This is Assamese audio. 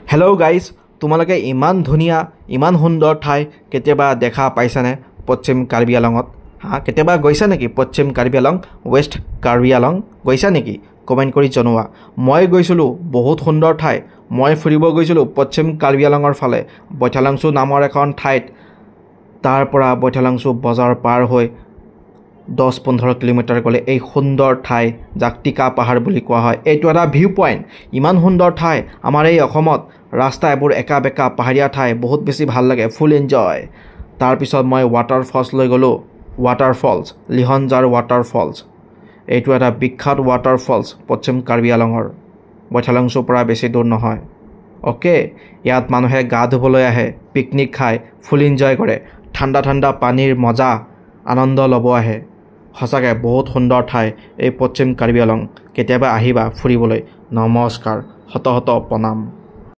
হেল্ল' গাইজ, তোমালোকে ইমান ধুনীয়া ইমান সুন্দৰ ঠাই কেতিয়াবা দেখা পাইছানে পশ্চিম কাৰ্বি আলঙত? কেতিয়াবা গৈছা নেকি পশ্চিম কাৰ্বি আলং, ৱেষ্ট কাৰ্বি আলং গৈছা নেকি? কমেণ্ট কৰি জনোৱা। মই গৈছিলোঁ বহুত সুন্দৰ ঠাই। মই ফুৰিব গৈছিলোঁ পশ্চিম কাৰ্বি আলঙৰ ফালে বৈঠালাংছু নামৰ এখন ঠাইত। তাৰ পৰা বৈঠালাংছু বজাৰ পাৰ হৈ 10-15 কিলোমিটাৰ গ'লে এই সুন্দৰ ঠাই যাক টিকা পাহাৰ বুলি কোৱা হয়। এইটো এটা ভিউ পইণ্ট, ইমান সুন্দৰ ঠাই আমাৰ এই অসমত। ৰাস্তা এইবোৰ একা বেকা পাহাৰীয়া ঠাই, বহুত বেছি ভাল লাগে, ফুল এনজয়। তাৰপিছত মই ৱাটাৰ ফলছ লৈ গ'লোঁ। ৱাটাৰ ফলছ, লিহনজাৰ ৱাটাৰ ফলছ। এইটো এটা বিখ্যাত ৱাটাৰ ফলছ পশ্চিম কাৰ্বি আলঙৰ, বৈঠালাংছুৰ পৰা বেছি দূৰ নহয়। অ'কে, ইয়াত মানুহে গা ধুবলৈ আহে, পিকনিক খায়, ফুল এনজয় কৰে, ঠাণ্ডা ঠাণ্ডা পানীৰ মজা আনন্দ ল'ব আহে। সঁচাকৈ বহুত সুন্দৰ ঠাই এই পশ্চিম কাৰ্বি আলং। কেতিয়াবা আহিবা ফুৰিবলৈ। নমস্কাৰ, শত শত প্ৰণাম।